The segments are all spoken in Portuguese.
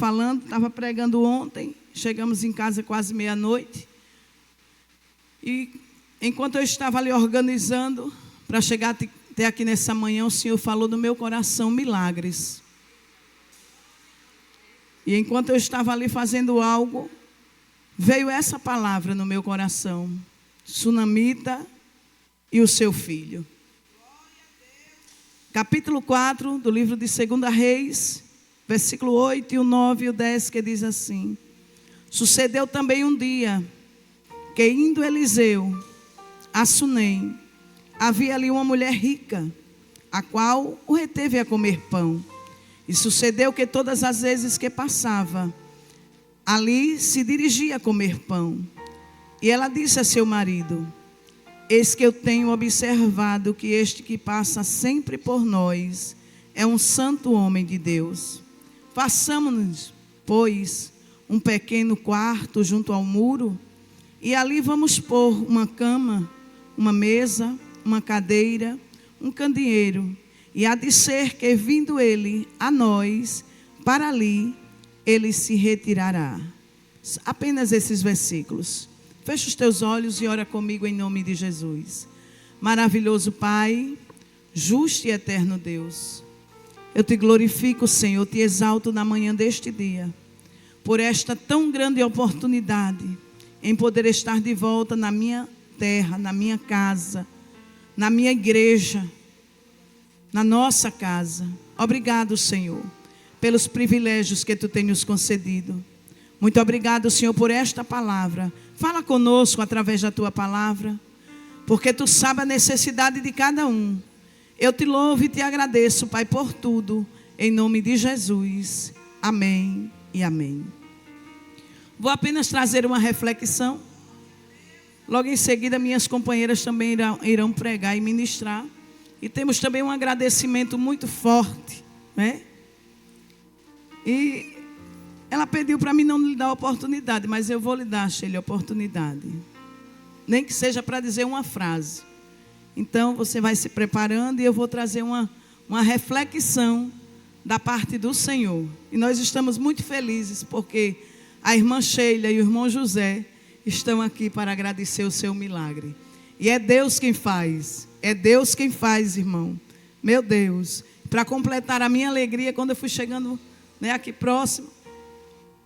falando, estava pregando ontem, chegamos em casa quase meia-noite. E enquanto eu estava ali organizando para chegar até aqui nessa manhã, o Senhor falou no meu coração milagres. E enquanto eu estava ali fazendo algo, veio essa palavra no meu coração: Sunamita e o seu filho. Capítulo 4 do livro de 2 Reis, versículo 8 e o 9 e o 10, que diz assim: Sucedeu também um dia que, indo Eliseu a Sunem, havia ali uma mulher rica, a qual o reteve a comer pão. E sucedeu que todas as vezes que passava, ali se dirigia a comer pão. E ela disse a seu marido: Eis que eu tenho observado que este que passa sempre por nós é um santo homem de Deus. Façamos-nos, pois, um pequeno quarto junto ao muro, e ali vamos pôr uma cama, uma mesa, uma cadeira, um candeeiro. E há de ser que, vindo ele a nós, para ali, ele se retirará. Apenas esses versículos. Fecha os teus olhos e ora comigo em nome de Jesus. Maravilhoso Pai, justo e eterno Deus, eu te glorifico, Senhor, te exalto na manhã deste dia, por esta tão grande oportunidade, em poder estar de volta na minha terra, na minha casa, na minha igreja, na nossa casa. Obrigado, Senhor, pelos privilégios que tu tens nos concedido. Muito obrigado, Senhor, por esta palavra. Fala conosco através da tua palavra, porque tu sabes a necessidade de cada um. Eu te louvo e te agradeço, Pai, por tudo, em nome de Jesus. Amém e amém. Vou apenas trazer uma reflexão. Logo em seguida, minhas companheiras também irão pregar e ministrar. E temos também um agradecimento muito forte, né? E ela pediu para mim não lhe dar oportunidade, mas eu vou lhe dar, Sheila, a oportunidade. Nem que seja para dizer uma frase. Então, você vai se preparando e eu vou trazer uma reflexão da parte do Senhor. E nós estamos muito felizes porque a irmã Sheila e o irmão José estão aqui para agradecer o seu milagre. E é Deus quem faz. É Deus quem faz, irmão. Meu Deus. Para completar a minha alegria, quando eu fui chegando, né, aqui próximo,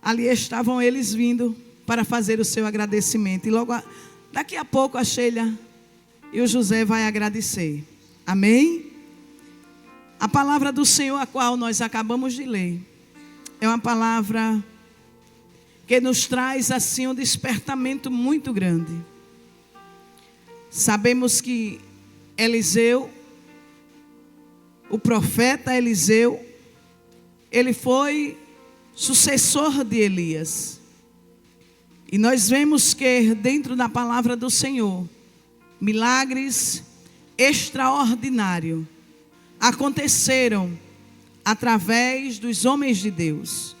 ali estavam eles vindo para fazer o seu agradecimento. E logo, daqui a pouco, a Sheila e o José vai agradecer. Amém? A palavra do Senhor, a qual nós acabamos de ler, é uma palavra que nos traz assim um despertamento muito grande. Sabemos que Eliseu, o profeta Eliseu, ele foi sucessor de Elias. E nós vemos que dentro da palavra do Senhor, milagres extraordinários aconteceram através dos homens de Deus.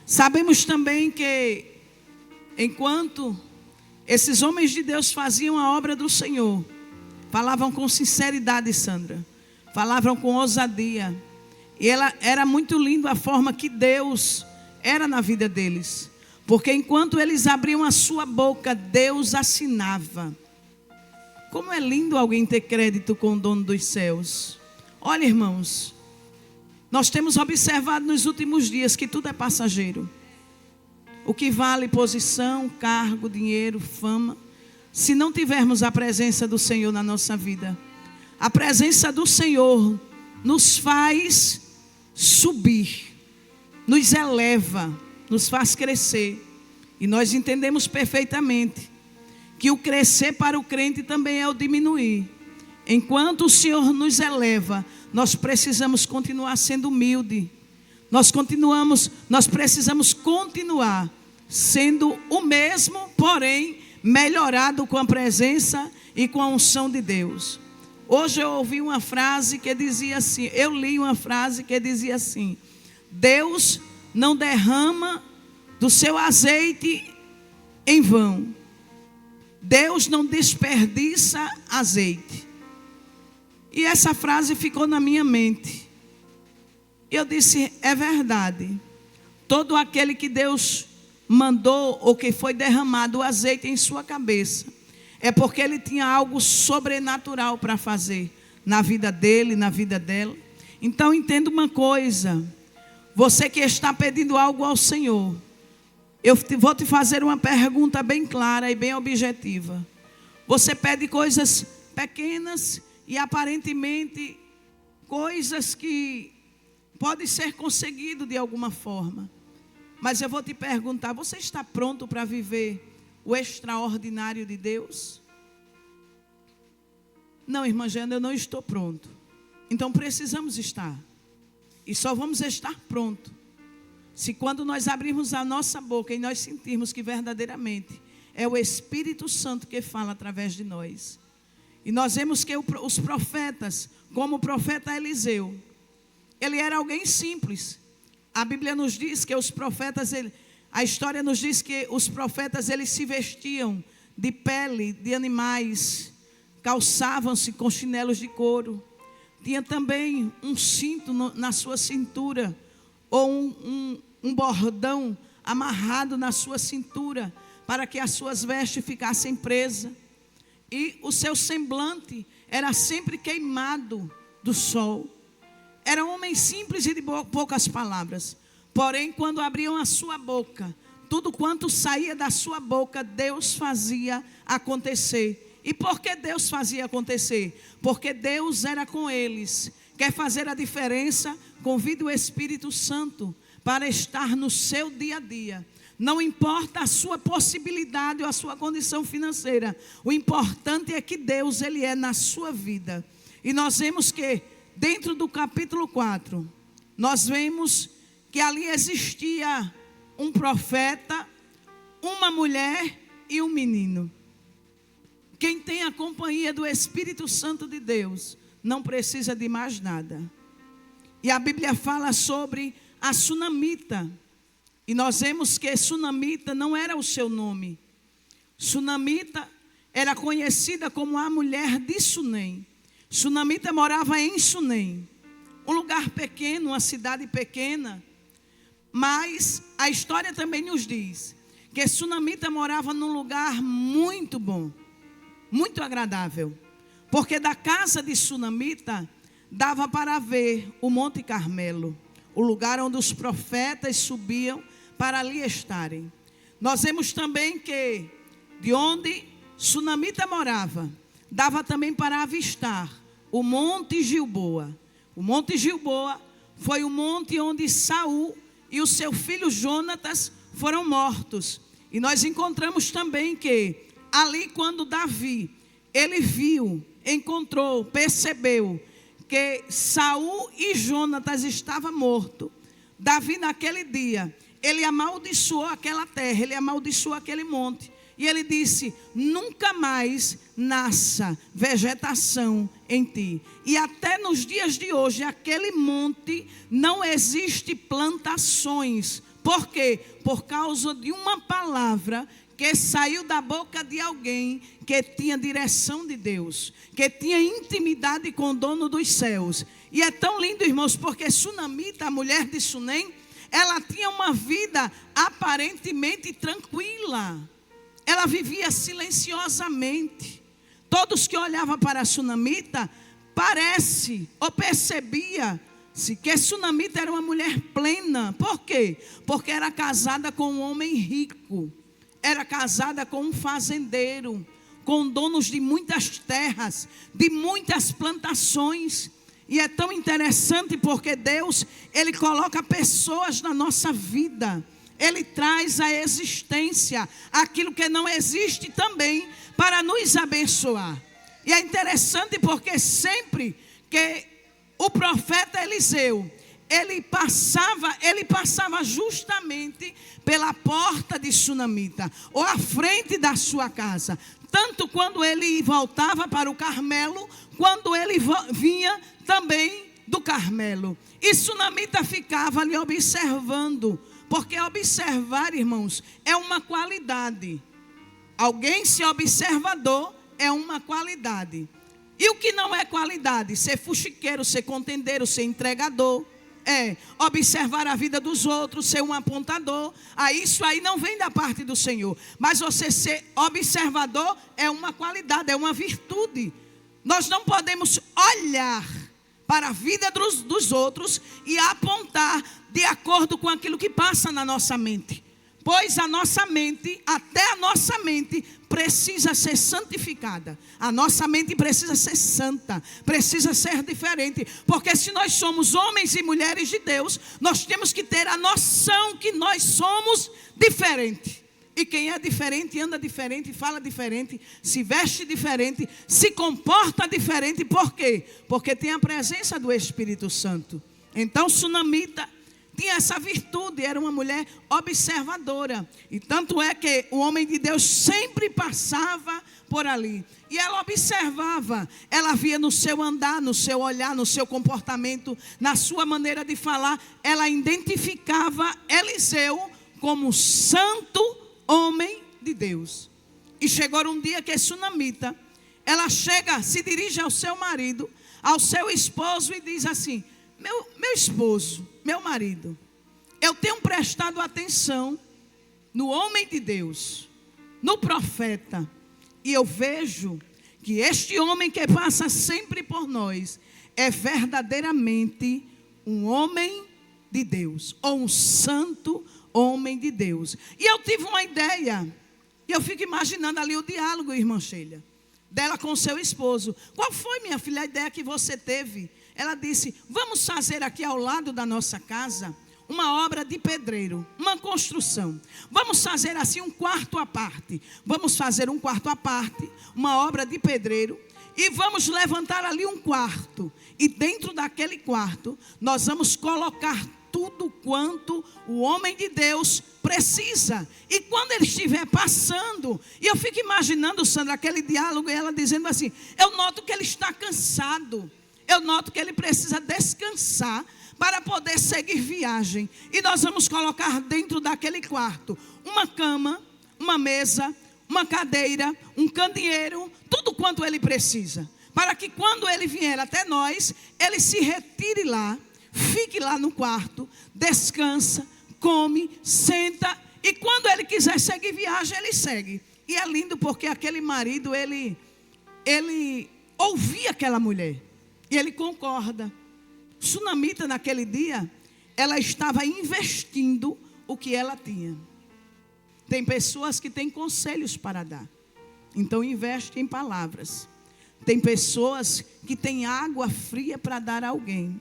Sabemos também que enquanto esses homens de Deus faziam a obra do Senhor, falavam com sinceridade, Sandra, falavam com ousadia. E era muito lindo a forma que Deus era na vida deles. Porque enquanto eles abriam a sua boca, Deus assinava. Como é lindo alguém ter crédito com o dono dos céus. Olha, irmãos, nós temos observado nos últimos dias que tudo é passageiro. O que vale posição, cargo, dinheiro, fama, se não tivermos a presença do Senhor na nossa vida. A presença do Senhor nos faz subir, nos eleva, nos faz crescer. E nós entendemos perfeitamente que o crescer para o crente também é o diminuir. Enquanto o Senhor nos eleva, nós precisamos continuar sendo humilde. Nós precisamos continuar sendo o mesmo, porém melhorado com a presença e com a unção de Deus. Hoje eu ouvi uma frase que dizia assim, eu li uma frase que dizia assim: Deus não derrama do seu azeite em vão. Deus não desperdiça azeite. E essa frase ficou na minha mente. E eu disse, é verdade. todo aquele que Deus mandou ou que foi derramado o azeite em sua cabeça, é porque ele tinha algo sobrenatural para fazer na vida dele, na vida dela. Então entenda uma coisa, você que está pedindo algo ao Senhor, eu vou te fazer uma pergunta bem clara e bem objetiva. Você pede coisas pequenas e aparentemente coisas que podem ser conseguidas de alguma forma. Mas eu vou te perguntar, você está pronto para viver o extraordinário de Deus? Não, irmã Jana, eu não estou pronto. Então precisamos estar. E só vamos estar pronto se quando nós abrirmos a nossa boca e nós sentirmos que verdadeiramente é o Espírito Santo que fala através de nós. E nós vemos que os profetas, como o profeta Eliseu, ele era alguém simples. A Bíblia nos diz que os profetas, a história nos diz que os profetas, eles se vestiam de pele de animais, calçavam-se com chinelos de couro. Tinha também um cinto na sua cintura, ou um bordão amarrado na sua cintura, para que as suas vestes ficassem presas. E o seu semblante era sempre queimado do sol. Era um homem simples e de poucas palavras. Porém, quando abriam a sua boca, tudo quanto saía da sua boca, Deus fazia acontecer. E por que Deus fazia acontecer? Porque Deus era com eles. Quer fazer a diferença? Convide o Espírito Santo para estar no seu dia a dia. Não importa a sua possibilidade ou a sua condição financeira. O importante é que Deus, Ele é na sua vida. E nós vemos que dentro do capítulo 4, nós vemos que ali existia um profeta, uma mulher e um menino. Quem tem a companhia do Espírito Santo de Deus não precisa de mais nada. E a Bíblia fala sobre a sunamita. E nós vemos que sunamita não era o seu nome. Sunamita era conhecida como a mulher de Sunem. Sunamita morava em Sunem, um lugar pequeno, uma cidade pequena. Mas a história também nos diz que Sunamita morava num lugar muito bom, muito agradável. Porque da casa de Sunamita dava para ver o Monte Carmelo, o lugar onde os profetas subiam para ali estarem. Nós vemos também que de onde Sunamita morava, dava também para avistar o Monte Gilboa. O Monte Gilboa foi o monte onde Saul e o seu filho Jonatas foram mortos. E nós encontramos também que ali quando Davi, ele viu, encontrou, percebeu que Saul e Jonatas estavam mortos. Davi naquele dia, ele amaldiçoou aquela terra, ele amaldiçoou aquele monte. E ele disse, nunca mais nasça vegetação em ti. E até nos dias de hoje, aquele monte não existe plantações. Por quê? Por causa de uma palavra que saiu da boca de alguém que tinha direção de Deus, que tinha intimidade com o dono dos céus. E é tão lindo, irmãos, porque Sunamita, a mulher de Sunem, ela tinha uma vida aparentemente tranquila. Ela vivia silenciosamente. Todos que olhavam para a Sunamita, parece ou percebia-se que Sunamita era uma mulher plena. Por quê? Porque era casada com um homem rico. Era casada com um fazendeiro, com donos de muitas terras, de muitas plantações. E é tão interessante porque Deus, Ele coloca pessoas na nossa vida. Ele traz à existência aquilo que não existe também para nos abençoar. E é interessante porque sempre que o profeta Eliseu, ele passava justamente pela porta de Sunamita, ou à frente da sua casa. Tanto quando ele voltava para o Carmelo, quando ele vinha também do Carmelo. E Sunamita ficava ali observando. Porque observar, irmãos, é uma qualidade. Alguém ser observador é uma qualidade. E o que não é qualidade? Ser fuxiqueiro, ser contendeiro, ser entregador. é observar a vida dos outros, ser um apontador. Isso aí não vem da parte do Senhor. Mas você ser observador é uma qualidade, é uma virtude. Nós não podemos olhar para a vida dos outros e apontar de acordo com aquilo que passa na nossa mente. Pois a nossa mente, até a nossa mente, precisa ser santificada. A nossa mente precisa ser santa, precisa ser diferente. Porque se nós somos homens e mulheres de Deus, nós temos que ter a noção que nós somos diferentes. E quem é diferente, anda diferente, fala diferente, se veste diferente, se comporta diferente. Por quê? Porque tem a presença do Espírito Santo. Então, Sunamita tinha essa virtude, era uma mulher observadora. E tanto é que o homem de Deus sempre passava por ali. E ela observava, ela via no seu andar, no seu olhar, no seu comportamento, na sua maneira de falar. Ela identificava Eliseu como santo homem de Deus. E chegou um dia que Sunamita, ela chega, se dirige ao seu marido, ao seu esposo e diz assim: meu esposo, meu marido, eu tenho prestado atenção no homem de Deus, no profeta, e eu vejo que este homem que passa sempre por nós é verdadeiramente um homem de Deus, ou um santo homem de Deus. E eu tive uma ideia, e eu fico imaginando ali o diálogo, irmã Sheila, dela com seu esposo. Qual foi, minha filha, a ideia que você teve? Ela disse: vamos fazer aqui ao lado da nossa casa uma obra de pedreiro, uma construção. Vamos fazer assim um quarto à parte. Vamos fazer um quarto à parte, uma obra de pedreiro. E vamos levantar ali um quarto. E dentro daquele quarto, nós vamos colocar tudo quanto o homem de Deus precisa. E quando ele estiver passando, e eu fico imaginando, Sandra, aquele diálogo, e ela dizendo assim: eu noto que ele está cansado. Eu noto que ele precisa descansar para poder seguir viagem. E nós vamos colocar dentro daquele quarto uma cama, uma mesa, uma cadeira, um candeeiro, tudo quanto ele precisa. Para que quando ele vier até nós, ele se retire lá, fique lá no quarto, descansa, come, senta. E quando ele quiser seguir viagem, ele segue. E é lindo porque aquele marido, ele ouvia aquela mulher. E ele concorda. Sunamita, naquele dia, ela estava investindo o que ela tinha. Tem pessoas que têm conselhos para dar, então investe em palavras. Tem pessoas que têm água fria para dar a alguém.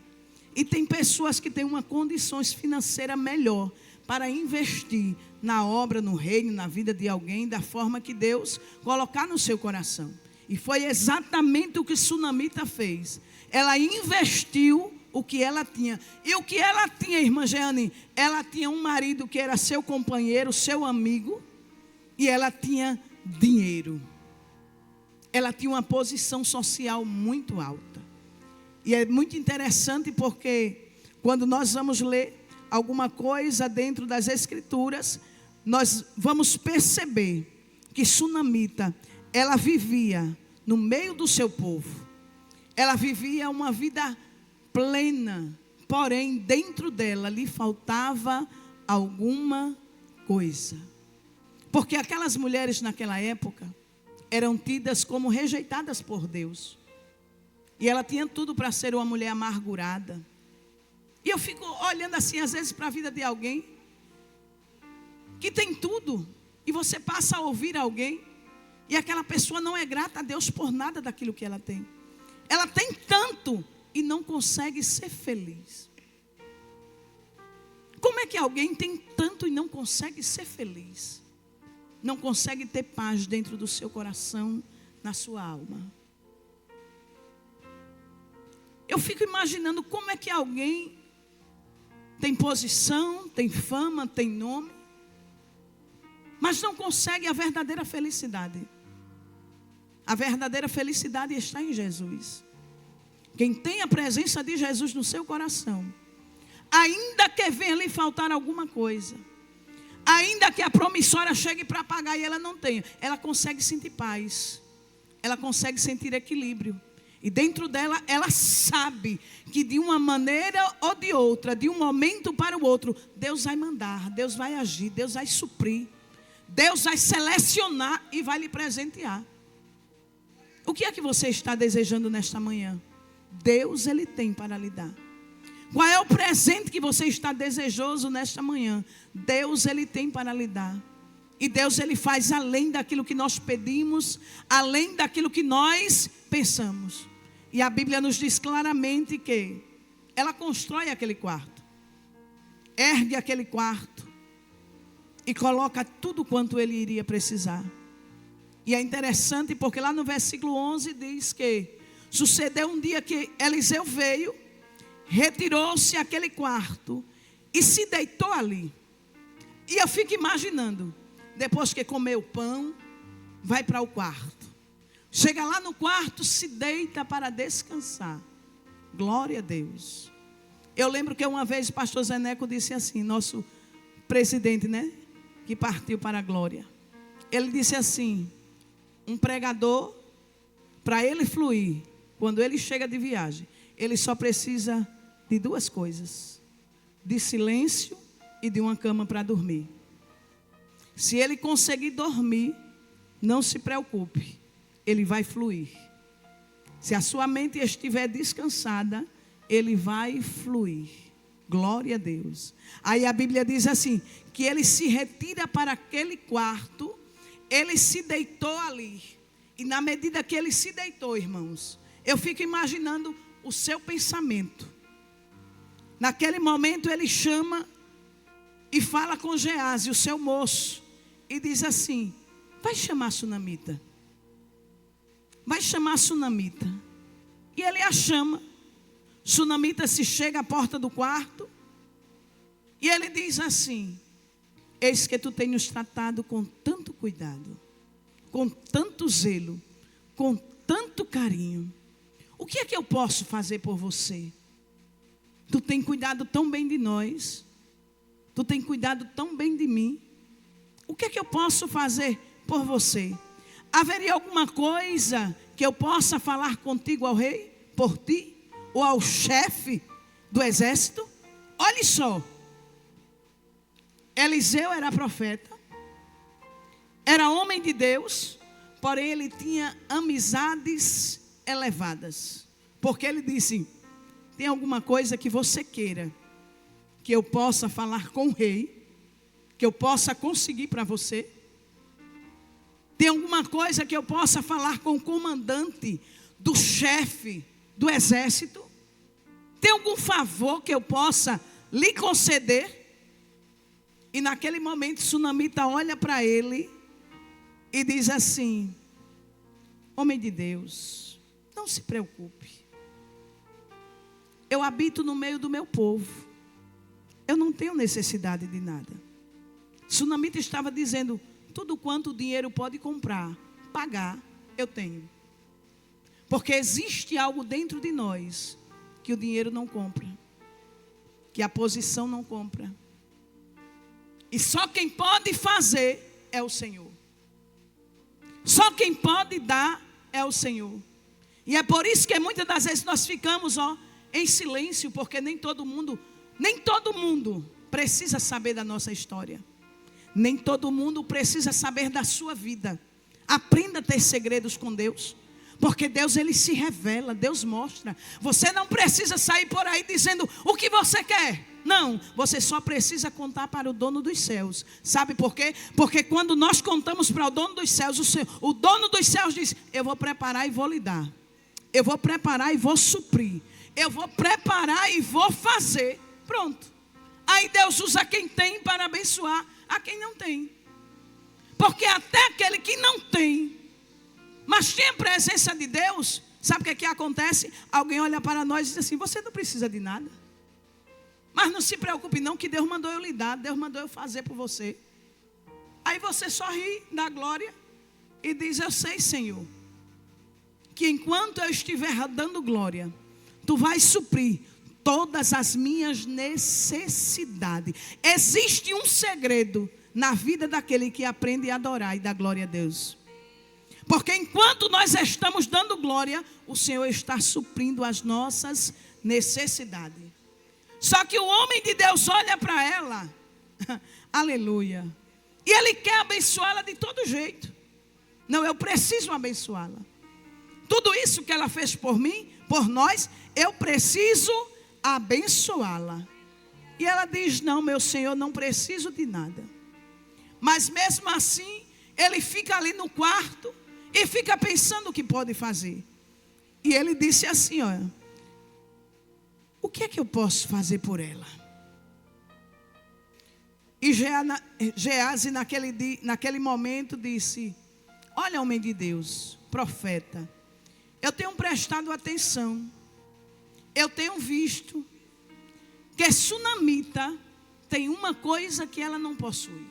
E tem pessoas que têm uma condição financeira melhor para investir na obra, no reino, na vida de alguém, da forma que Deus colocar no seu coração. E foi exatamente o que Sunamita fez. Ela investiu o que ela tinha. E o que ela tinha, irmã Jeane? Ela tinha um marido que era seu companheiro, seu amigo. E ela tinha dinheiro. Ela tinha uma posição social muito alta. E é muito interessante porque quando nós vamos ler alguma coisa dentro das Escrituras, nós vamos perceber que Sunamita, ela vivia no meio do seu povo. Ela vivia uma vida plena, porém dentro dela lhe faltava alguma coisa. Porque aquelas mulheres naquela época eram tidas como rejeitadas por Deus. E ela tinha tudo para ser uma mulher amargurada. E eu fico olhando assim às vezes para a vida de alguém que tem tudo, e você passa a ouvir alguém, e aquela pessoa não é grata a Deus por nada daquilo que ela tem. Ela tem tanto e não consegue ser feliz. Como é que alguém tem tanto e não consegue ser feliz? Não consegue ter paz dentro do seu coração, na sua alma. Eu fico imaginando como é que alguém tem posição, tem fama, tem nome, mas não consegue a verdadeira felicidade. A verdadeira felicidade está em Jesus. Quem tem a presença de Jesus no seu coração, ainda que venha lhe faltar alguma coisa, ainda que a promissória chegue para pagar e ela não tenha, ela consegue sentir paz, ela consegue sentir equilíbrio. E dentro dela, ela sabe que de uma maneira ou de outra, de um momento para o outro, Deus vai mandar, Deus vai agir, Deus vai suprir, Deus vai selecionar e vai lhe presentear. O que é que você está desejando nesta manhã? Deus, Ele tem para lhe dar. Qual é o presente que você está desejoso nesta manhã? Deus, Ele tem para lhe dar. E Deus, Ele faz além daquilo que nós pedimos, além daquilo que nós pensamos. E a Bíblia nos diz claramente que ela constrói aquele quarto, ergue aquele quarto e coloca tudo quanto ele iria precisar. E é interessante porque lá no versículo 11 diz que sucedeu um dia que Eliseu veio, retirou-se àquele quarto e se deitou ali. E eu fico imaginando, depois que comeu o pão, vai para o quarto. Chega lá no quarto, se deita para descansar. Glória a Deus. Eu lembro que uma vez o pastor Zeneco disse assim, nosso presidente, né? Que partiu para a glória. Ele disse assim, um pregador, para ele fluir, quando ele chega de viagem, ele só precisa de duas coisas: de silêncio e de uma cama para dormir. Se ele conseguir dormir, não se preocupe, ele vai fluir. Se a sua mente estiver descansada, ele vai fluir. Glória a Deus. Aí a Bíblia diz assim, que ele se retira para aquele quarto, ele se deitou ali. E na medida que ele se deitou, irmãos, eu fico imaginando o seu pensamento. Naquele momento ele chama e fala com Geazi, o seu moço, e diz assim, vai chamar a sunamita. Vai chamar a sunamita. E ele a chama. Sunamita se chega à porta do quarto. E ele diz assim, eis que tu tens nos tratado com tanto cuidado, com tanto zelo, com tanto carinho. O que é que eu posso fazer por você? Tu tem cuidado tão bem de nós. Tu tem cuidado tão bem de mim. O que é que eu posso fazer por você? Haveria alguma coisa que eu possa falar contigo ao rei, por ti, ou ao chefe do exército? Olhe só, Eliseu era profeta, era homem de Deus, porém ele tinha amizades elevadas, porque ele disse, tem alguma coisa que você queira, que eu possa falar com o rei, que eu possa conseguir para você? Tem alguma coisa que eu possa falar com o comandante, do chefe do exército? Tem algum favor que eu possa lhe conceder? E naquele momento, Sunamita olha para ele e diz assim, homem de Deus, não se preocupe. Eu habito no meio do meu povo. Eu não tenho necessidade de nada. Sunamita estava dizendo, tudo quanto o dinheiro pode comprar, pagar, eu tenho. Porque existe algo dentro de nós que o dinheiro não compra, que a posição não compra. E só quem pode fazer é o Senhor. Só quem pode dar é o Senhor. E é por isso que muitas das vezes nós ficamos em silêncio, porque nem todo mundo precisa saber da nossa história. Nem todo mundo precisa saber da sua vida. Aprenda a ter segredos com Deus. Porque Deus, Ele se revela, Deus mostra. Você não precisa sair por aí dizendo o que você quer. Não, você só precisa contar para o dono dos céus. Sabe por quê? Porque quando nós contamos para o dono dos céus, o dono dos céus diz, eu vou preparar e vou lhe dar. Eu vou preparar e vou suprir. Eu vou preparar e vou fazer. Pronto. Aí Deus usa quem tem para abençoar a quem não tem. Porque até aquele que não tem, mas tem a presença de Deus, sabe o que acontece? Alguém olha para nós e diz assim, você não precisa de nada. Mas não se preocupe não, que Deus mandou eu lhe dar, Deus mandou eu fazer por você. Aí você só ri da glória e diz, eu sei, Senhor, que enquanto eu estiver dando glória, Tu vais suprir todas as minhas necessidades. Existe um segredo na vida daquele que aprende a adorar e dar glória a Deus. Porque enquanto nós estamos dando glória, o Senhor está suprindo as nossas necessidades. Só que o homem de Deus olha para ela, aleluia, e ele quer abençoá-la de todo jeito. Não, eu preciso abençoá-la. Tudo isso que ela fez por mim, por nós, eu preciso abençoá-la. E ela diz, não, meu Senhor, não preciso de nada. Mas mesmo assim, ele fica ali no quarto e fica pensando o que pode fazer. E ele disse assim, olha, o que é que eu posso fazer por ela? E Geazi naquele momento disse, olha, homem de Deus, profeta, eu tenho prestado atenção, eu tenho visto que sunamita tem uma coisa que ela não possui.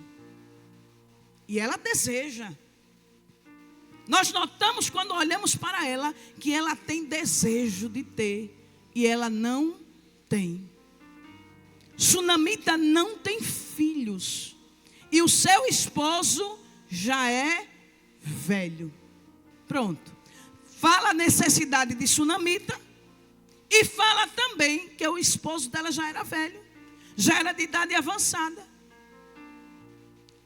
E ela deseja. Nós notamos quando olhamos para ela que ela tem desejo de ter e ela não tem. Sunamita não tem filhos e o seu esposo já é velho. Pronto. Fala a necessidade de sunamita e fala também que o esposo dela já era velho, já era de idade avançada.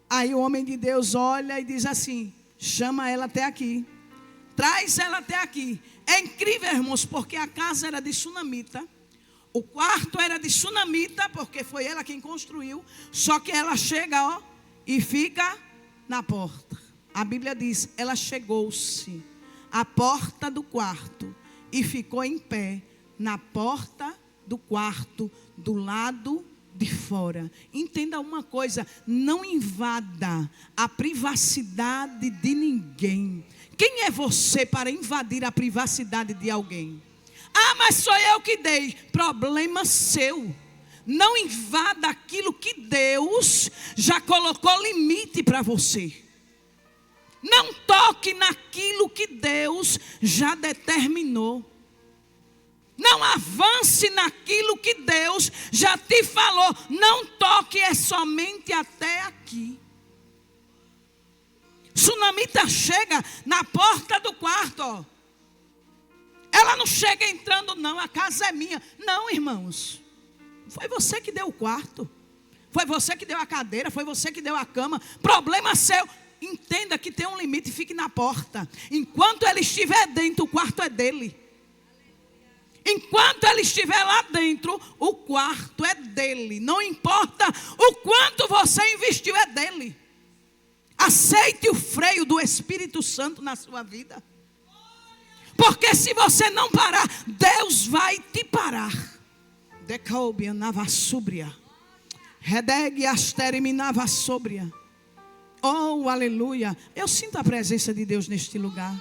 Aí o homem de Deus olha e diz assim, chama ela até aqui, traz ela até aqui. É incrível, irmãos, porque a casa era de sunamita, o quarto era de sunamita, porque foi ela quem construiu. Só que ela chega, ó, e fica na porta. A Bíblia diz, ela chegou-se à porta do quarto e ficou em pé na porta do quarto, do lado de fora. Entenda uma coisa, não invada a privacidade de ninguém. Quem é você para invadir a privacidade de alguém? Ah, mas sou eu que dei. Problema seu. Não invada aquilo que Deus já colocou limite para você. Não toque naquilo que Deus já determinou. Não avance naquilo que Deus já te falou. Não toque, é somente até aqui. Sunamita chega na porta do quarto, ó. Ela não chega entrando, não, a casa é minha. Não, irmãos. Foi você que deu o quarto. Foi você que deu a cadeira. Foi você que deu a cama. Problema seu. Entenda que tem um limite e fique na porta. Enquanto ele estiver dentro, o quarto é dele. Enquanto ele estiver lá dentro, o quarto é dele. Não importa o quanto você investiu, é dele. Aceite o freio do Espírito Santo na sua vida. Porque se você não parar, Deus vai te parar. Decaubia navassúbria. Redegue astereminava sóbria. Oh, aleluia. Eu sinto a presença de Deus neste lugar.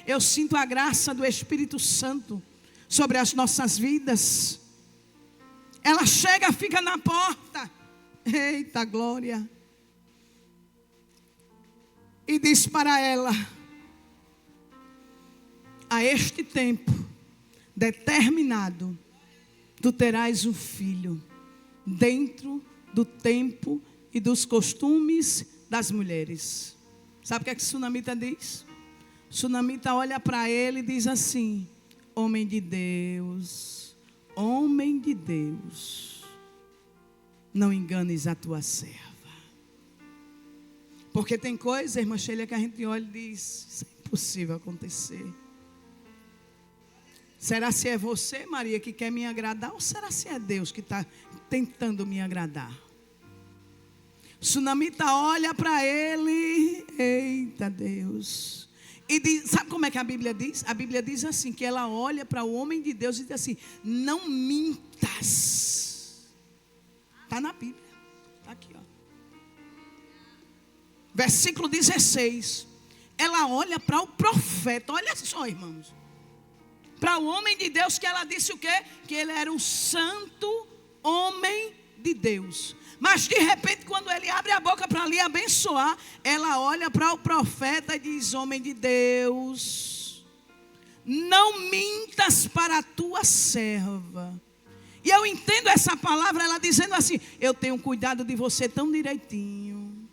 Eu sinto a graça do Espírito Santo sobre as nossas vidas. Ela chega, fica na porta. Eita glória. E diz para ela: a este tempo determinado, tu terás um filho, dentro do tempo e dos costumes das mulheres. Sabe o que é que Sunamita diz? Sunamita olha para ele e diz assim: homem de Deus, não enganes a tua serva. Porque tem coisa, irmã Sheila, que a gente olha e diz: isso é impossível acontecer. Será se é você, Maria, que quer me agradar? Ou será se é Deus que está tentando me agradar? Sunamita olha para ele, eita Deus, e diz, sabe como é que a Bíblia diz? A Bíblia diz assim, que ela olha para o homem de Deus e diz assim: não mintas. Está na Bíblia, está aqui, ó. Versículo 16. Ela olha para o profeta, olha só, irmãos, para o homem de Deus, que ela disse o quê? Que ele era um santo homem de Deus. Mas de repente, quando ele abre a boca para lhe abençoar, ela olha para o profeta e diz: homem de Deus, não mintas para a tua serva. E eu entendo essa palavra, ela dizendo assim: eu tenho cuidado de você tão direitinho.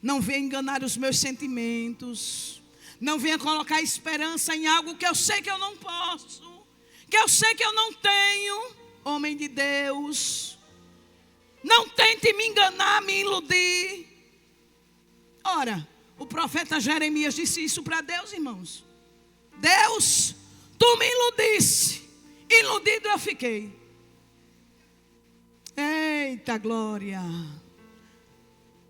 Não venha enganar os meus sentimentos. Não venha colocar esperança em algo que eu sei que eu não posso, que eu sei que eu não tenho. Homem de Deus, não tente me enganar, me iludir. Ora, o profeta Jeremias disse isso para Deus, irmãos. Deus, tu me iludisse, iludido eu fiquei. Eita glória.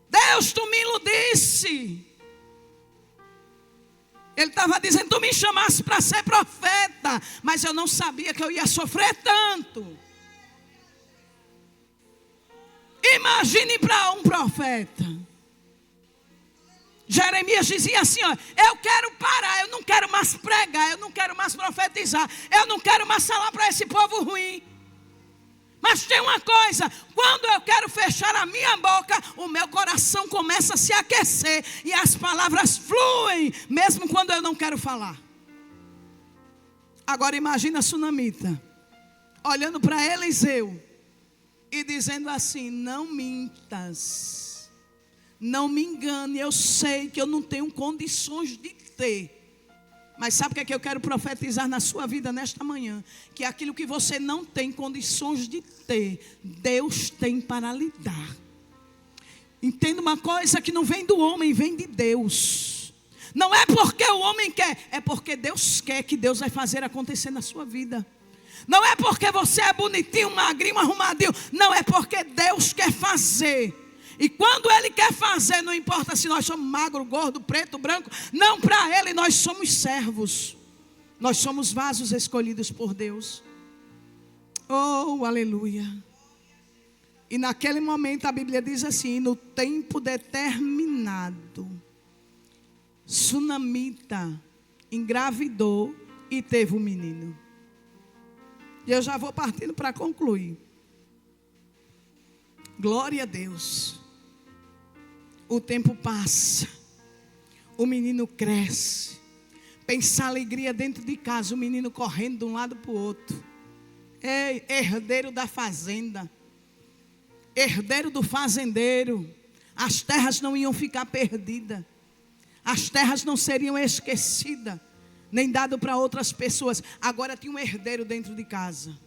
Deus, tu me iludisse. Ele estava dizendo, tu me chamaste para ser profeta, mas eu não sabia que eu ia sofrer tanto. Imagine para um profeta. Jeremias dizia assim, ó, eu quero parar, eu não quero mais pregar, eu não quero mais profetizar, eu não quero mais falar para esse povo ruim. Mas tem uma coisa, quando eu quero fechar a minha boca, o meu coração começa a se aquecer e as palavras fluem, mesmo quando eu não quero falar. Agora imagina a sunamita, olhando para Eliseu e dizendo assim, não mintas, não me engane, eu sei que eu não tenho condições de ter. Mas sabe o que eu quero profetizar na sua vida nesta manhã? Que aquilo que você não tem condições de ter, Deus tem para lhe dar. Entenda uma coisa, que não vem do homem, vem de Deus. Não é porque o homem quer, é porque Deus quer, que Deus vai fazer acontecer na sua vida. Não é porque você é bonitinho, magrinho, arrumadinho. Não, é porque Deus quer fazer. E quando Ele quer fazer, não importa se nós somos magro, gordo, preto, branco. Não, para Ele nós somos servos. Nós somos vasos escolhidos por Deus. Oh, aleluia. E naquele momento a Bíblia diz assim, no tempo determinado, sunamita engravidou e teve um menino. E eu já vou partindo para concluir. Glória a Deus. O tempo passa, o menino cresce. Pensa a alegria dentro de casa, o menino correndo de um lado para o outro. Ei, herdeiro da fazenda, herdeiro do fazendeiro. As terras não iam ficar perdidas, as terras não seriam esquecidas, nem dado para outras pessoas. Agora tinha um herdeiro dentro de casa.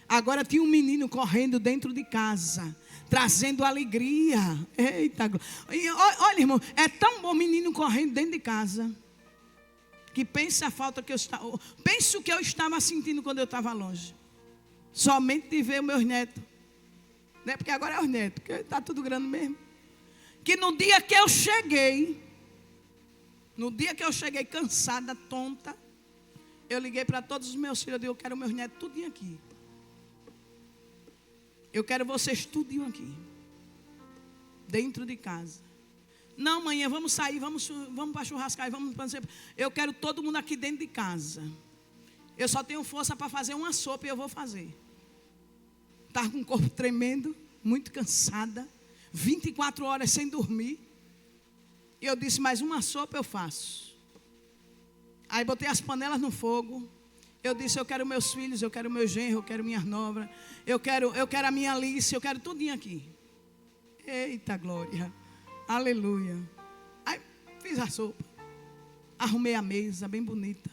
Agora tinha um menino correndo dentro de casa, trazendo alegria. Eita, olha, irmão, é tão bom menino correndo dentro de casa, que pense a falta que eu estava, pense o que eu estava sentindo quando eu estava longe, somente de ver meus netos, não é porque agora é os netos, porque está tudo grande mesmo. Que no dia que eu cheguei cansada, tonta, eu liguei para todos os meus filhos, eu digo, eu quero meus netos tudinho aqui. Eu quero vocês tudinho aqui, dentro de casa. Não, manhã, vamos sair, vamos para churrascar, vamos para... Eu quero todo mundo aqui dentro de casa. Eu só tenho força para fazer uma sopa e eu vou fazer. Estava com o corpo tremendo, muito cansada, 24 horas sem dormir. E eu disse, mais uma sopa eu faço. Aí botei as panelas no fogo. Eu disse, eu quero meus filhos, eu quero meu genro, eu quero minhas novras, eu quero a minha Alice, eu quero tudinho aqui. Eita glória, aleluia. Aí fiz a sopa, arrumei a mesa bem bonita.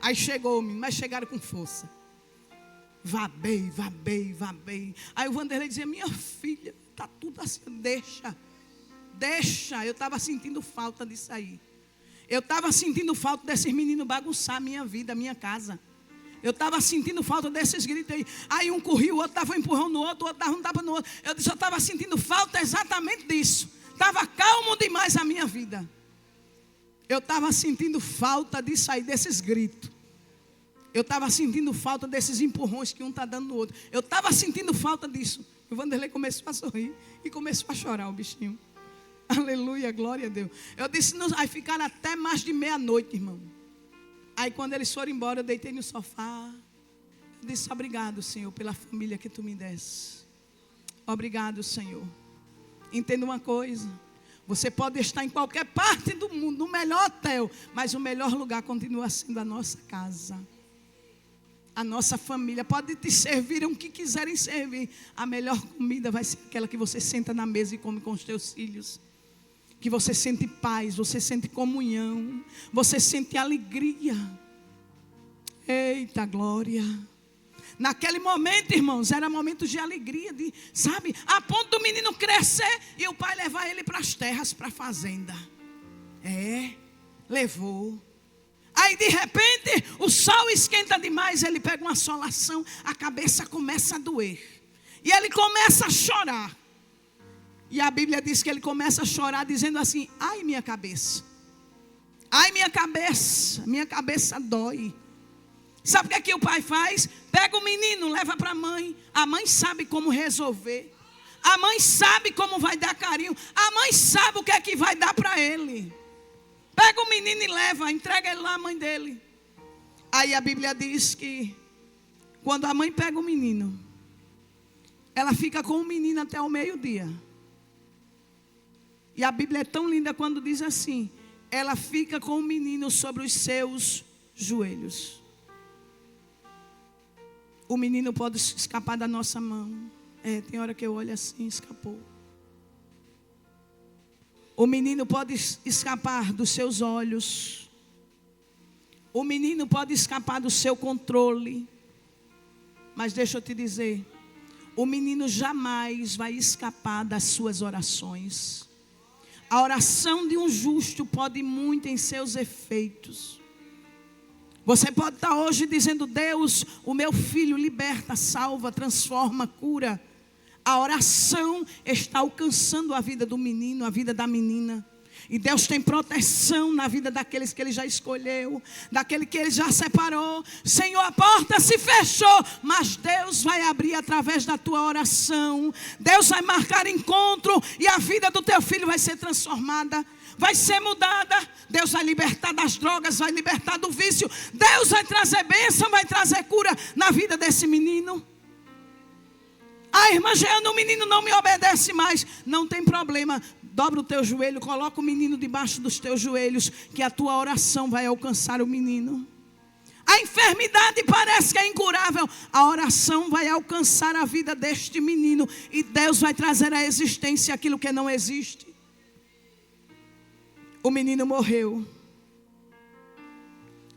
Aí chegou-me, mas chegaram com força. Vabei. Aí o Vanderlei dizia, minha filha, está tudo assim, deixa. Eu estava sentindo falta disso aí. Eu estava sentindo falta desses meninos bagunçar a minha vida, a minha casa. Eu estava sentindo falta desses gritos aí. Aí um corria, o outro estava empurrando o outro dava um tapa no outro. Eu disse, eu estava sentindo falta exatamente disso. Estava calmo demais a minha vida. Eu estava sentindo falta disso aí, desses gritos. Eu estava sentindo falta desses empurrões que um está dando no outro. Eu estava sentindo falta disso. O Vanderlei começou a sorrir e começou a chorar, o bichinho. Aleluia, glória a Deus. Eu disse, não, aí ficaram até mais de meia-noite, irmão. Aí quando eles foram embora, eu deitei no sofá. Eu disse, obrigado, Senhor, pela família que tu me desse. Obrigado, Senhor. Entenda uma coisa. Você pode estar em qualquer parte do mundo, no melhor hotel, mas o melhor lugar continua sendo a nossa casa. A nossa família. Pode te servir o que quiserem servir. A melhor comida vai ser aquela que você senta na mesa e come com os teus filhos. que você sente paz, você sente comunhão, você sente alegria. Eita glória! Naquele momento, irmãos, era momento de alegria, sabe? A ponto do menino crescer e o pai levar ele para as terras, para a fazenda. Levou. Aí de repente, o sol esquenta demais, ele pega uma assolação, a cabeça começa a doer. E ele começa a chorar. E a Bíblia diz que ele começa a chorar dizendo assim: ai minha cabeça, minha cabeça dói. Sabe o que o pai faz? Pega o menino, leva para a mãe. A mãe sabe como resolver. A mãe sabe como vai dar carinho. A mãe sabe o que é que vai dar para ele. Pega o menino e leva, entrega ele lá à mãe dele. Aí a Bíblia diz que quando a mãe pega o menino, ela fica com o menino até o meio-dia. E a Bíblia é tão linda quando diz assim: ela fica com o menino sobre os seus joelhos. O menino pode escapar da nossa mão. Tem hora que eu olho assim, escapou. O menino pode escapar dos seus olhos. O menino pode escapar do seu controle. Mas deixa eu te dizer, o menino jamais vai escapar das suas orações. A oração de um justo pode muito em seus efeitos. Você pode estar hoje dizendo: Deus, o meu filho liberta, salva, transforma, cura. A oração está alcançando a vida do menino, a vida da menina. E Deus tem proteção na vida daqueles que Ele já escolheu, daquele que Ele já separou. Senhor, a porta se fechou, mas Deus vai abrir através da tua oração. Deus vai marcar encontro e a vida do teu filho vai ser transformada, vai ser mudada. Deus vai libertar das drogas, vai libertar do vício. Deus vai trazer bênção, vai trazer cura na vida desse menino. Irmã Jeana, o menino não me obedece mais. Não tem problema. Dobra o teu joelho, coloca o menino debaixo dos teus joelhos, que a tua oração vai alcançar o menino. A enfermidade parece que é incurável. A oração vai alcançar a vida deste menino. E Deus vai trazer à existência aquilo que não existe. O menino morreu.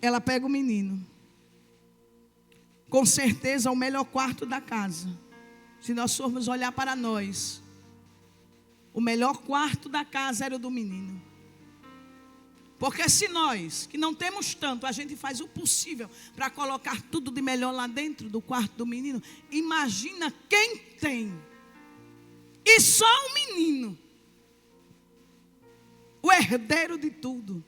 Ela pega o menino. Com certeza o melhor quarto da casa. Se nós formos olhar para nós, o melhor quarto da casa era o do menino. Porque se nós, que não temos tanto, a gente faz o possível para colocar tudo de melhor lá dentro do quarto do menino, imagina quem tem. E só o menino, o herdeiro de tudo.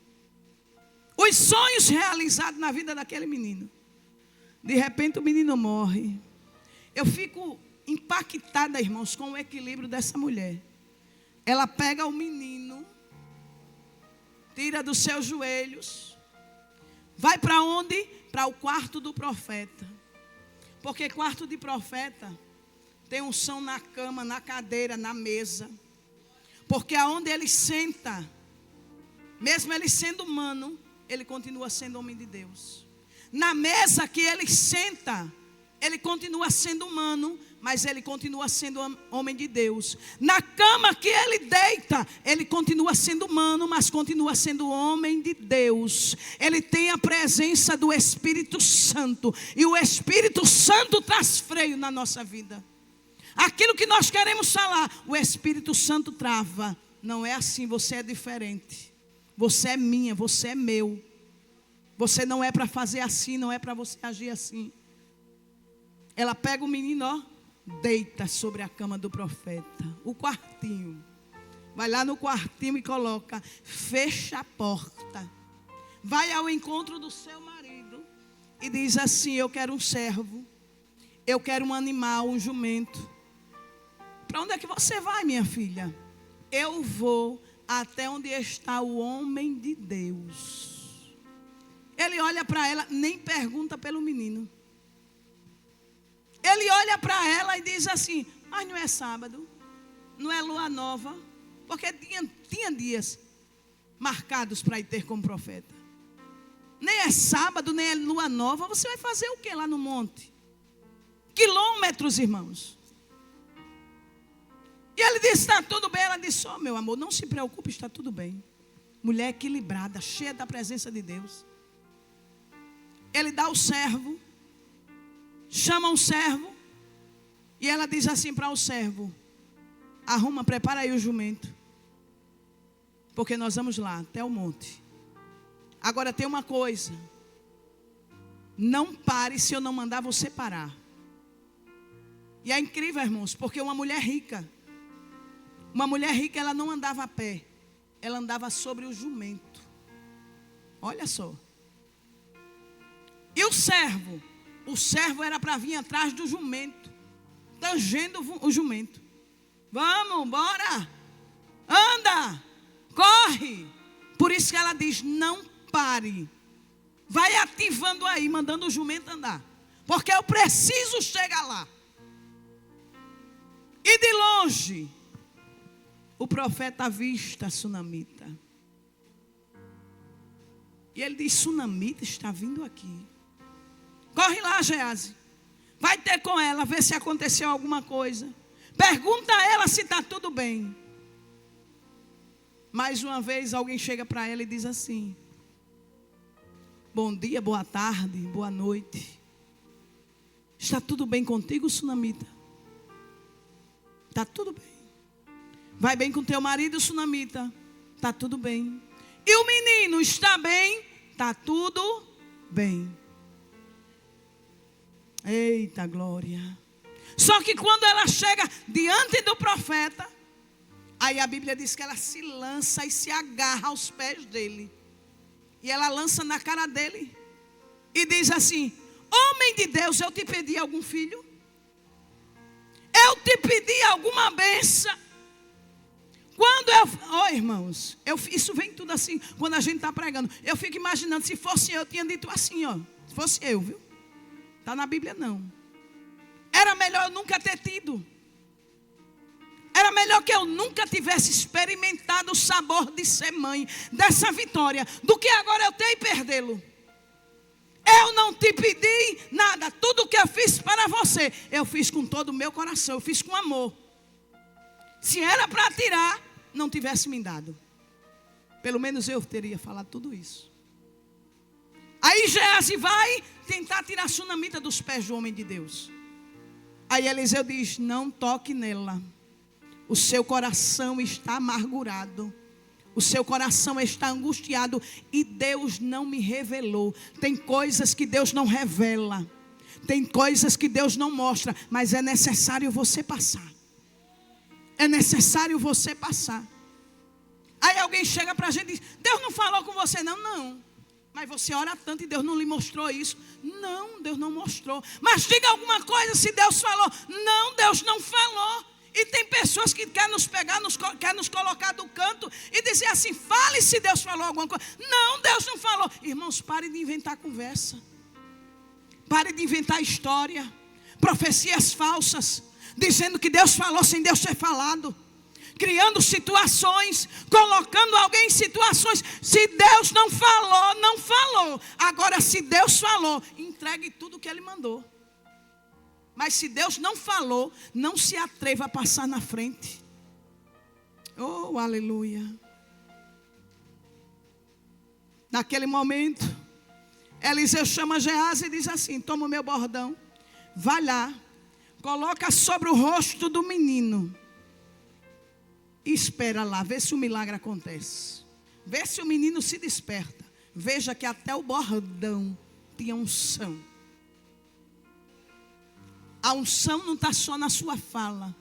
Os sonhos realizados na vida daquele menino. De repente o menino morre. Eu fico impactada, irmãos, com o equilíbrio dessa mulher. Ela pega o menino, tira dos seus joelhos, vai para onde? Para o quarto do profeta. Porque quarto de profeta tem unção na cama, na cadeira, na mesa. Porque aonde ele senta, mesmo ele sendo humano, ele continua sendo homem de Deus. Na mesa que ele senta, ele continua sendo humano, mas ele continua sendo homem de Deus. Na cama que ele deita, ele continua sendo humano, mas continua sendo homem de Deus. Ele tem a presença do Espírito Santo. E o Espírito Santo traz freio na nossa vida. Aquilo que nós queremos falar, o Espírito Santo trava. Não é assim, você é diferente. Você é minha, você é meu. Você não é para fazer assim, não é para você agir assim. Ela pega o menino, ó, deita sobre a cama do profeta. O quartinho. Vai lá no quartinho e coloca, fecha a porta. Vai ao encontro do seu marido e diz assim: eu quero um servo. Eu quero um animal, um jumento. Para onde é que você vai, minha filha? Eu vou até onde está o homem de Deus. Ele olha para ela, nem pergunta pelo menino. Ele olha para ela e diz assim: mas não é sábado, não é lua nova, porque tinha dias marcados para ir ter como profeta. Nem é sábado, nem é lua nova. Você vai fazer o que lá no monte? Quilômetros, irmãos. E ele disse: está tudo bem. Ela disse: oh, meu amor, não se preocupe, está tudo bem. Mulher equilibrada, cheia da presença de Deus. Ele dá o servo, chama um servo, e ela diz assim para o servo: arruma, prepara aí o jumento, porque nós vamos lá até o monte. Agora tem uma coisa: não pare se eu não mandar você parar. E é incrível, irmãos, porque uma mulher rica, ela não andava a pé, ela andava sobre o jumento. Olha só. E o servo era para vir atrás do jumento, tangendo o jumento. Vamos, bora, anda, corre. Por isso que ela diz: não pare, vai ativando aí, mandando o jumento andar, porque eu preciso chegar lá. E de longe, o profeta avista a sunamita. E ele diz: sunamita está vindo aqui. Corre lá, Geazi. Vai ter com ela, ver se aconteceu alguma coisa. Pergunta a ela se está tudo bem. Mais uma vez alguém chega para ela e diz assim: bom dia, boa tarde, boa noite. Está tudo bem contigo, sunamita? Está tudo bem. Vai bem com teu marido, sunamita? Está tudo bem. E o menino está bem? Está tudo bem. Eita glória. Só que quando ela chega diante do profeta, aí a Bíblia diz que ela se lança e se agarra aos pés dele. E ela lança na cara dele e diz assim: homem de Deus, eu te pedi algum filho? Eu te pedi alguma bênção? Irmãos, isso vem tudo assim, quando a gente está pregando. Eu fico imaginando, se fosse eu tinha dito assim, ó. Se fosse eu, viu? Está na Bíblia não. Era melhor eu nunca ter tido. Era melhor que eu nunca tivesse experimentado o sabor de ser mãe, dessa vitória, do que agora eu ter e perdê-lo. Eu não te pedi nada. Tudo que eu fiz para você, eu fiz com todo o meu coração, eu fiz com amor. Se era para tirar, não tivesse me dado. Pelo menos eu teria falado tudo isso. Aí Geazi vai tentar tirar a sunamita dos pés do homem de Deus. Aí Eliseu diz: não toque nela. O seu coração está amargurado. O seu coração está angustiado. E Deus não me revelou. Tem coisas que Deus não revela. Tem coisas que Deus não mostra. Mas é necessário você passar. É necessário você passar. Aí alguém chega para a gente e diz: Deus não falou com você não? Não. Mas você ora tanto e Deus não lhe mostrou isso? Não, Deus não mostrou. Mas diga alguma coisa se Deus falou. Não, Deus não falou. E tem pessoas que querem nos pegar, querem nos colocar do canto e dizer assim: fale se Deus falou alguma coisa. Não, Deus não falou. Irmãos, pare de inventar conversa. Pare de inventar história. Profecias falsas. Dizendo que Deus falou sem Deus ter falado. Criando situações, colocando alguém em situações. Se Deus não falou, não falou. Agora, se Deus falou, entregue tudo que Ele mandou. Mas se Deus não falou, não se atreva a passar na frente. Oh, aleluia. Naquele momento, Eliseu chama Geazi e diz assim: toma o meu bordão, vai lá, coloca sobre o rosto do menino e espera lá, vê se o milagre acontece. Vê se o menino se desperta. Veja que até o bordão tinha unção. A unção não está só na sua fala.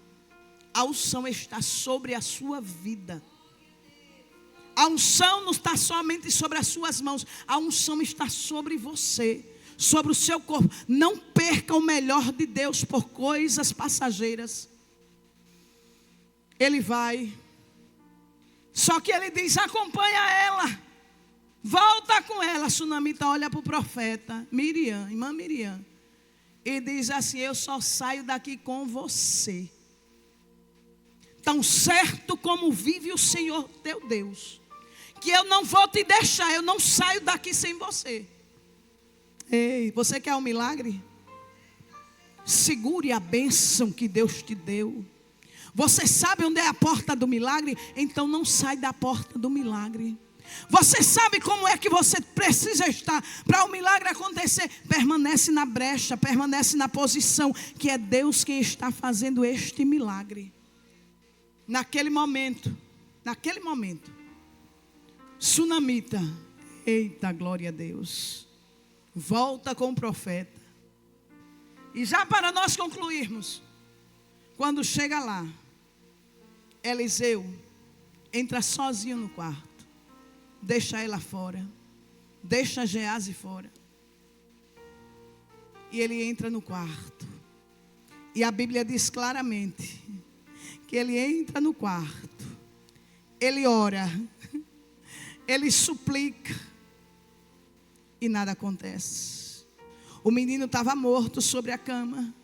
A unção está sobre a sua vida. A unção não está somente sobre as suas mãos. A unção está sobre você, sobre o seu corpo. Não perca o melhor de Deus por coisas passageiras. Ele vai. Só que ele diz: acompanha ela. Volta com ela. A sunamita olha para o profeta Miriam, irmã Miriam, e diz assim: eu só saio daqui com você. Tão certo como vive o Senhor teu Deus, que eu não vou te deixar. Eu não saio daqui sem você. Ei, você quer um milagre? Segure a bênção que Deus te deu. Você sabe onde é a porta do milagre? Então não sai da porta do milagre. Você sabe como é que você precisa estar para o milagre acontecer? Permanece na brecha, permanece na posição, que é Deus quem está fazendo este milagre. Naquele momento, Sunamita, eita, glória a Deus, volta com o profeta. E já para nós concluirmos, quando chega lá, Eliseu entra sozinho no quarto. Deixa ela fora. Deixa Geazi fora. E ele entra no quarto. E a Bíblia diz claramente que ele entra no quarto. Ele ora. Ele suplica. E nada acontece. O menino estava morto sobre a cama.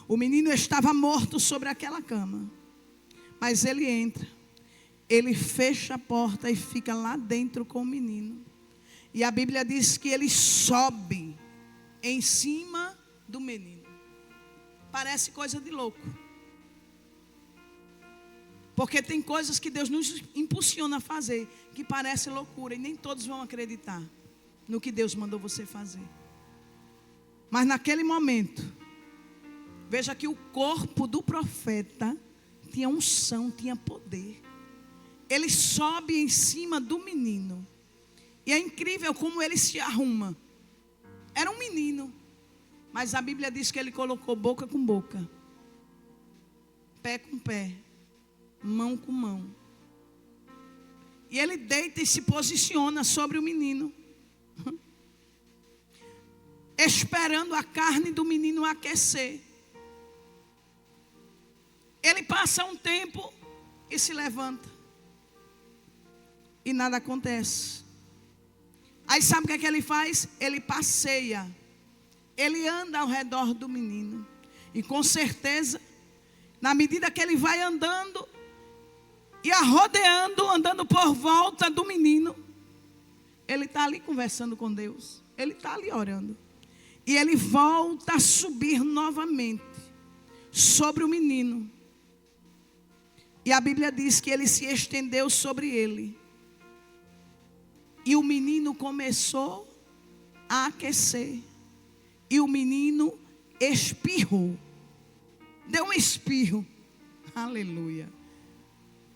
O menino estava morto sobre aquela cama. Mas ele entra. Ele fecha a porta e fica lá dentro com o menino. E a Bíblia diz que ele sobe em cima do menino. Parece coisa de louco. Porque tem coisas que Deus nos impulsiona a fazer, que parece loucura, e nem todos vão acreditar no que Deus mandou você fazer. Mas naquele momento, veja que o corpo do profeta tinha unção, tinha poder. Ele sobe em cima do menino. E é incrível como ele se arruma. Era um menino. Mas a Bíblia diz que ele colocou boca com boca, pé com pé, mão com mão. E ele deita e se posiciona sobre o menino, esperando a carne do menino aquecer. Ele passa um tempo e se levanta. E nada acontece. Aí sabe o que é que ele faz? Ele passeia. Ele anda ao redor do menino. E com certeza, na medida que ele vai andando e rodeando, andando por volta do menino, ele está ali conversando com Deus. Ele está ali orando. E ele volta a subir novamente sobre o menino. E a Bíblia diz que ele se estendeu sobre ele. E o menino começou a aquecer. E o menino espirrou. Deu um espirro. Aleluia.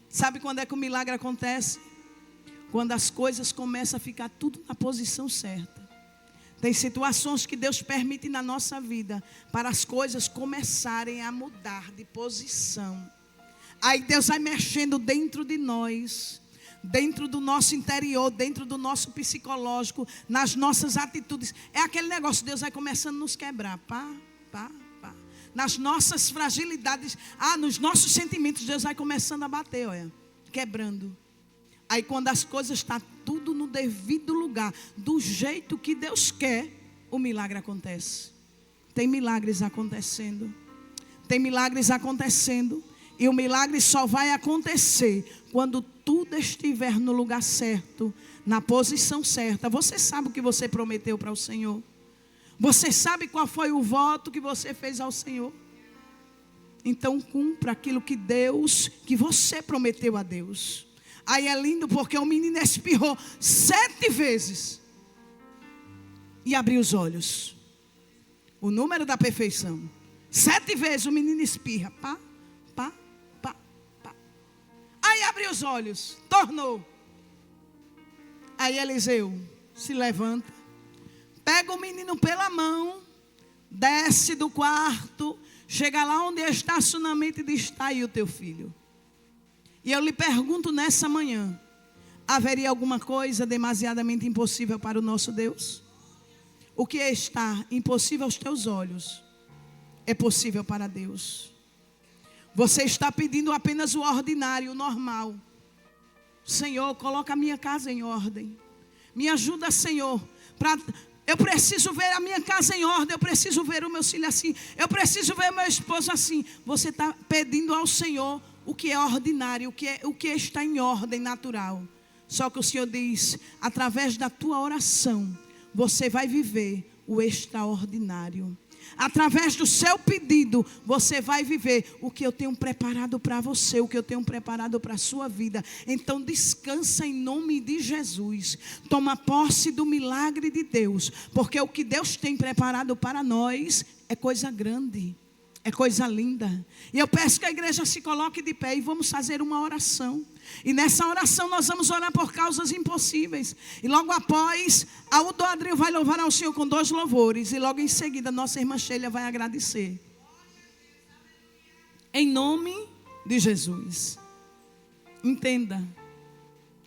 Sabe quando é que o milagre acontece? Quando as coisas começam a ficar tudo na posição certa. Tem situações que Deus permite na nossa vida para as coisas começarem a mudar de posição. Aí Deus vai mexendo dentro de nós, dentro do nosso interior, dentro do nosso psicológico, nas nossas atitudes. É aquele negócio, Deus vai começando a nos quebrar. Nas nossas fragilidades, nos nossos sentimentos, Deus vai começando a bater, olha, quebrando. Aí quando as coisas estão tudo no devido lugar, do jeito que Deus quer, o milagre acontece. Tem milagres acontecendo. Tem milagres acontecendo. E o milagre só vai acontecer quando tudo estiver no lugar certo, na posição certa. Você sabe o que você prometeu para o Senhor? Você sabe qual foi o voto que você fez ao Senhor? Então cumpra aquilo que você prometeu a Deus. Aí é lindo porque o menino espirrou 7 vezes e abriu os olhos. O número da perfeição. 7 vezes o menino espirra. Pá. Aí abriu os olhos, tornou. Aí Eliseu se levanta, pega o menino pela mão, desce do quarto, chega lá onde está a Sunamita e diz: está aí o teu filho. E eu lhe pergunto nessa manhã: haveria alguma coisa demasiadamente impossível para o nosso Deus? O que está impossível aos teus olhos é possível para Deus. Você está pedindo apenas o ordinário, o normal. Senhor, coloca a minha casa em ordem. Me ajuda, Senhor. Eu preciso ver a minha casa em ordem. Eu preciso ver o meu filho assim. Eu preciso ver o meu esposo assim. Você está pedindo ao Senhor o que é ordinário, o que está em ordem natural. Só que o Senhor diz: através da tua oração, você vai viver o extraordinário. através do seu pedido, você vai viver o que eu tenho preparado para você, o que eu tenho preparado para a sua vida. Então descansa em nome de Jesus. Toma posse do milagre de Deus, porque o que Deus tem preparado para nós é coisa grande, é coisa linda. E eu peço que a igreja se coloque de pé e vamos fazer uma oração. E nessa oração nós vamos orar por causas impossíveis. E logo após, a Udo Adril vai louvar ao Senhor com 2 louvores. E logo em seguida, nossa irmã Sheila vai agradecer. Em nome de Jesus. Entenda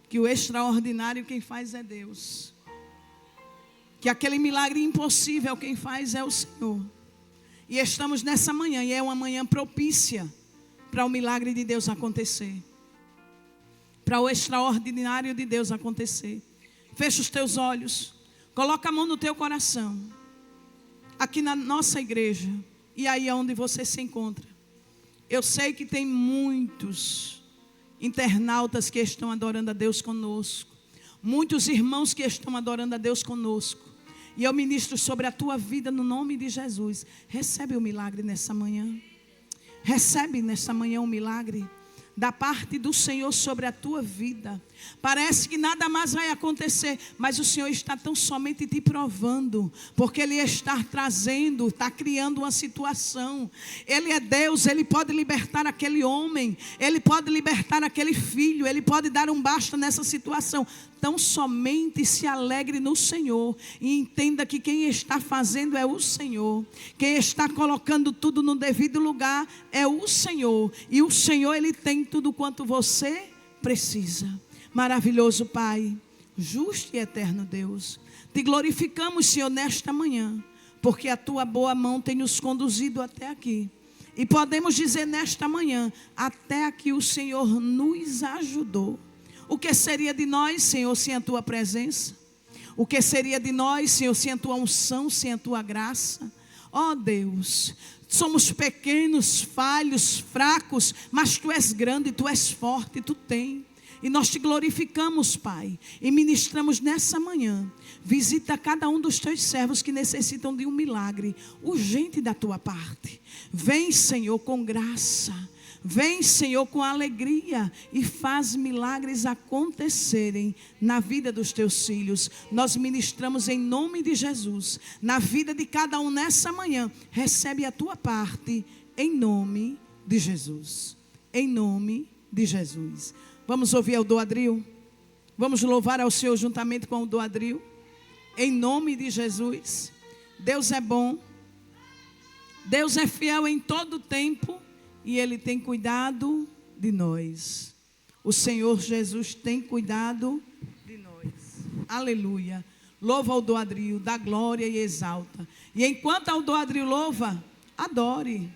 que o extraordinário quem faz é Deus. Que aquele milagre impossível quem faz é o Senhor. E estamos nessa manhã, e é uma manhã propícia para o milagre de Deus acontecer. Para o extraordinário de Deus acontecer. Fecha os teus olhos. Coloca a mão no teu coração. Aqui na nossa igreja. E aí onde você se encontra. Eu sei que tem muitos internautas que estão adorando a Deus conosco. Muitos irmãos que estão adorando a Deus conosco. E eu ministro sobre a tua vida no nome de Jesus. Recebe o milagre nessa manhã. Recebe nessa manhã um milagre da parte do Senhor sobre a tua vida. Parece que nada mais vai acontecer, mas o Senhor está tão somente te provando, porque Ele está trazendo, está criando uma situação. Ele é Deus, Ele pode libertar aquele homem, Ele pode libertar aquele filho, Ele pode dar um basta nessa situação. Tão somente se alegre no Senhor e entenda que quem está fazendo é o Senhor. Quem está colocando tudo no devido lugar é o Senhor. E o Senhor, Ele tem tudo quanto você precisa. Maravilhoso Pai, justo e eterno Deus. Te glorificamos, Senhor, nesta manhã, porque a Tua boa mão tem nos conduzido até aqui. E podemos dizer nesta manhã, até aqui o Senhor nos ajudou. O que seria de nós, Senhor, sem a Tua presença? O que seria de nós, Senhor, sem a Tua unção, sem a Tua graça? Ó Deus, somos pequenos, falhos, fracos, mas Tu és grande, Tu és forte, Tu tens. E nós Te glorificamos, Pai, e ministramos nessa manhã. Visita cada um dos Teus servos que necessitam de um milagre urgente da Tua parte. Vem, Senhor, com graça. Vem, Senhor, com alegria e faz milagres acontecerem na vida dos Teus filhos. Nós ministramos em nome de Jesus, na vida de cada um nessa manhã. Recebe a Tua parte em nome de Jesus. Em nome de Jesus. Vamos ouvir o Udo Adril? Vamos louvar ao Senhor juntamente com o Udo Adril? Em nome de Jesus. Deus é bom. Deus é fiel em todo o tempo. E Ele tem cuidado de nós. O Senhor Jesus tem cuidado de nós. Aleluia. Louva o Adril, dá glória e exalta. E enquanto o Adril louva, adore.